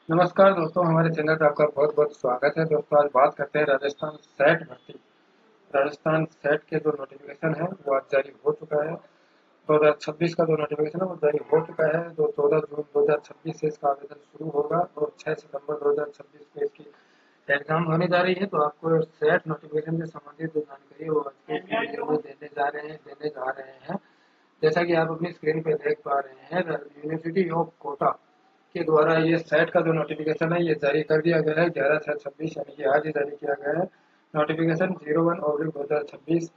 नमस्कार दोस्तों, हमारे चैनल पर आपका बहुत बहुत स्वागत है। दोस्तों, आज बात करते हैं राजस्थान सेट भर्ती। राजस्थान सेट के जो नोटिफिकेशन है वो आज जारी हो चुका है। 2026 का जो नोटिफिकेशन है वो जारी हो चुका है। जो 14 जून 2026 से इसका आवेदन शुरू होगा और 6 सितंबर 2026 को इसकी एग्जाम होने जा रही है। तो आपको सेट नोटिफिकेशन से संबंधित जो जानकारी है वो आज के वीडियो में देने जा रहे हैं। जैसा कि आप अपनी स्क्रीन पे देख पा रहे हैं, यूनिवर्सिटी ऑफ कोटा के द्वारा ये सेट का जो नोटिफिकेशन है ये जारी कर दिया गया है। 11/6/26 यानी कि आज ही जारी किया गया है। नोटिफिकेशन 01/2026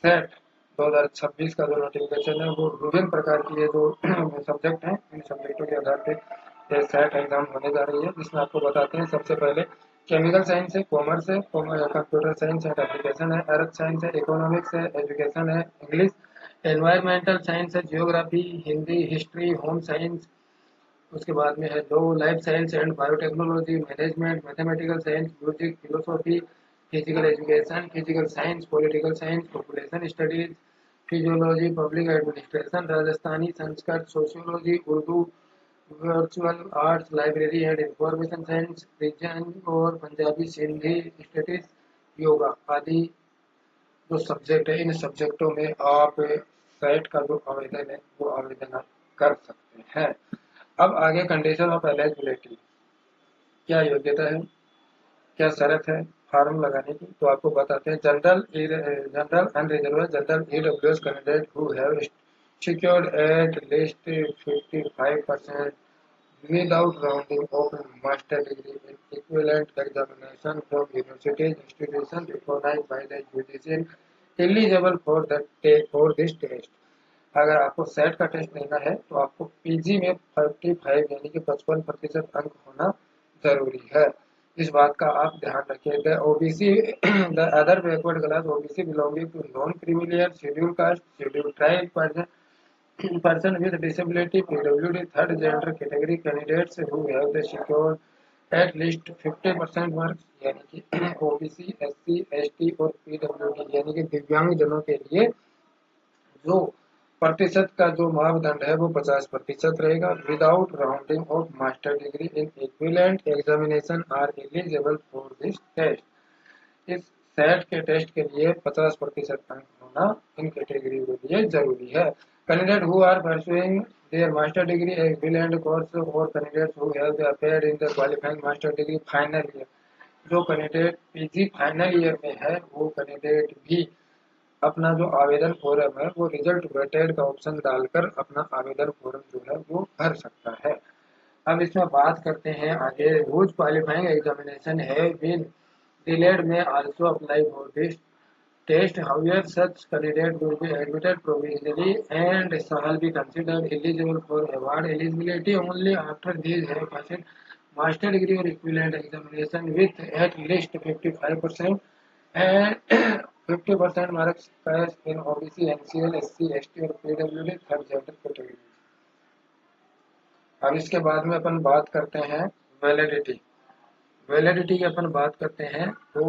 सेट 2026 का जो नोटिफिकेशन है वो विभिन्न प्रकार की ये जो सब्जेक्ट हैं इन सब्जेक्टों के आधार पर ये सेट एग्जाम होने जा रही है, जिसमें आपको बताते हैं। सबसे पहले केमिकल साइंस है, कॉमर्स है, कंप्यूटर साइंस एंड एप्लीकेशन है, अर्थ साइंस है, इकोनॉमिक्स है, एजुकेशन है, इंग्लिश, एनवायरमेंटल साइंस है, geography, Hindi, history, home science. उसके बाद में है दो life science and biotechnology, management, mathematical science, music, philosophy, physical education, physical science, political science, population studies, physiology, public administration, Rajasthani Sanskrit, sociology, Urdu, virtual arts, library and information science, region और Punjabi, Sindhi, stasis, yoga आदि जो subject है। इन सब्जेक्टों में आप सेट का जो आवेदन है वो आवेदन आप कर सकते हैं। अब आगे कंडीशन ऑफ एलिजिबिलिटी, क्या योग्यता है, क्या शर्त है फॉर्म लगाने की, तो आपको बताते हैं। General unreserved general EWS candidate who have secured at least 55% without rounding of master degree in equivalent examination from university institution recognized by the UGC eligible for this test। अगर आपको सेट का test देना है तो आपको PG में 55 यानी कि 55% अंक होना जरूरी है। इस बात का आप ध्यान रखिए। The OBC the other backward class OBC belonging to non creamy layer schedule caste schedule tribe person with disability PWD third gender category candidates who have the secured at least 50% marks यानी कि ओबीसी एससी एसटी और PWD यानी कि दिव्यांग जनों के लिए जो प्रतिशत का जो मापदंड है वो 50% रहेगा। Without rounding off master degree in equivalent examination are eligible for this test. इस सेट के टेस्ट के लिए 50% अंक होना इन कैटेगरी के लिए जरूरी है। Candidate who are pursuing their master degree equivalent course or candidates who have appeared in the qualifying master degree final year। जो कैंडिडेट पीजी फाइनल ईयर में है वो कैंडिडेट भी अपना जो आवेदन फॉर्म है वो रिजल्ट वेटेड का ऑप्शन डालकर अपना आवेदन फॉर्म जो है वो भर सकता है। अब इसमें बात करते हैं आगे। हुज क्वालिफाइंग एग्जामिनेशन है been delayed may also apply for this test. However, such candidate will be admitted provisionally and shall be considered eligible for award eligibility only after these have passed master degree or equivalent examination with at least 55% and 50% marks cast in OBC, NCL, SC, ST और PWD third gender category. अब इसके बाद में अपन बात करते हैं validity. Validity की अपन बात करते हैं तो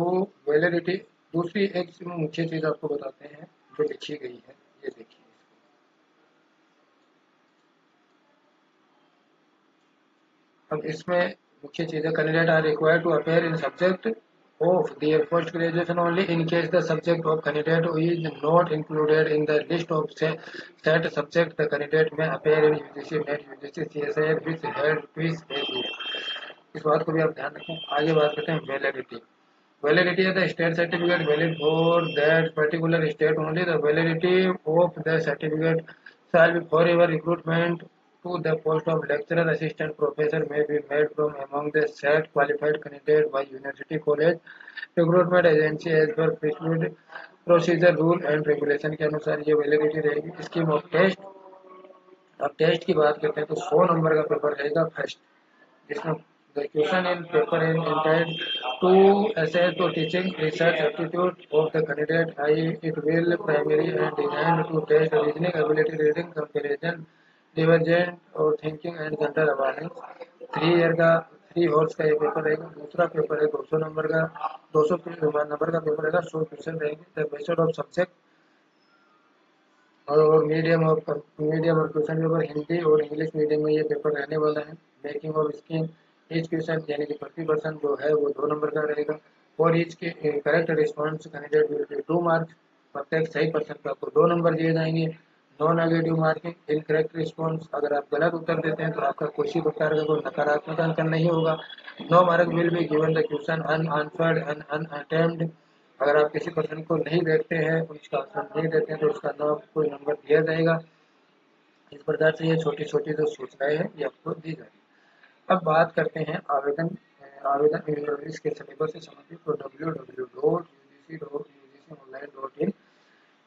वैलिडिटी दूसरी एक मुख्य चीज आपको बताते हैं जो लिखी गई है। ये देखिए, अब इसमें मुख्य चीज है। Candidate are required to appear in subject of their post graduation only in case the subject of candidate is not included in the list of set subject the candidate may appear in UGC NET UGC CSIR which held quiz a year। इस बात को भी आप ध्यान रखें। आगे बात करते हैं validity. Validity of the state certificate valid for that particular state only. The validity of the certificate shall be forever. Recruitment to the post of lecturer assistant professor may be made from among the set qualified candidate by university college recruitment agency as per prescribed procedure rule and regulation के अनुसार ये validity रहेगी। Scheme of test, अब test की बात करते हैं तो 100 नंबर का पेपर रहेगा फर्स्ट, जिसमें the question in paper is intended to assess the teaching research aptitude of the candidate। It will primary and designed to test reasoning ability, reading comprehension, divergent और thinking and general awareness। 3 year का 3 horse का ये paper रहेगा। दूसरा paper है 200 number का, 200 number का paper रहेगा। 100 क्वेश्चन रहेंगे। द मेथड ऑफ सब्जेक्ट और मीडियम और क्वेश्चन पेपर हिंदी और इंग्लिश मीडियम में ये पेपर रहने वाला है। Making of scheme each question यानी कि प्रति प्रश्न जो है वो 2 नंबर का रहेगा। और ईच के correct response candidate will be 2 marks. प्रत्येक सही प्रश्न पे आपको 2 नंबर दिए जाएंगे। No negative marking. Incorrect response, अगर आप गलत उत्तर देते हैं तो आपका किसी प्रकार का कोई नकारात्मक अंक नहीं होगा। No mark will be given the question unanswered and unattempted. अगर आप किसी प्रश्न को नहीं देखते हैं, उसका आंसर नहीं देते हैं, तो उसका न कोई नंबर दिया जाएगा। इस प्रकार से ये छोटी छोटी जो सूचनाएं हैं ये आपको दी जाएगी। अब बात करते हैं आवेदन आवेदन इसके सिलेबस से संबंधित। तो www.ugc.ugconline.in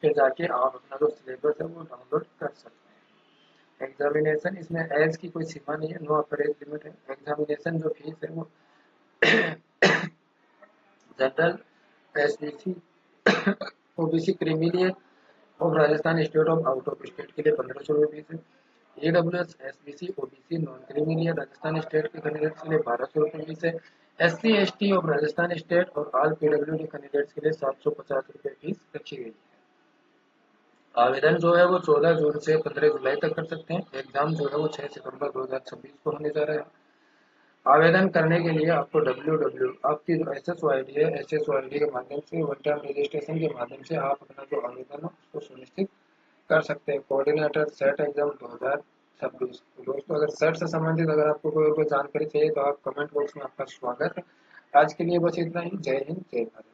पे जाके आप अपना जो सिलेबस है वो डाउनलोड कर सकते हैं। एग्जामिनेशन, इसमें एज की कोई सीमा नहीं है, नो अपर एज लिमिट है। एग्जामिनेशन जो फीस है वो general, SBC, OBC creamy of Rajasthan state of out of state के लिए 1500 रुपये फीस है। EWS, SBC, OBC, non creamy Rajasthan state के कैंडिडेट्स के लिए 1200 रुपये फीस है। SC ST of Rajasthan state और ऑल पीडब्ल्यूडी कैंडिडेट्स के लिए 750 रुपये फीस रखी गई है। आवेदन जो है वो 14 जून से 15 जुलाई तक कर सकते हैं। एग्जाम जो है वो 6 सितंबर 2026 को होने जा रहा है। आवेदन करने के लिए आपको आपकी जो SSOID है, SSOID के माध्यम से वन टाइम रजिस्ट्रेशन के माध्यम से आप अपना जो आवेदन है उसको सुनिश्चित कर सकते हैं। Coordinator set exam 2026। तो दोस्तों, अगर सेट से संबंधित अगर आपको कोई जानकारी चाहिए तो आप कमेंट बॉक्स में, आपका स्वागत है। आज के लिए बस इतना ही। जय हिंद, जय भारत।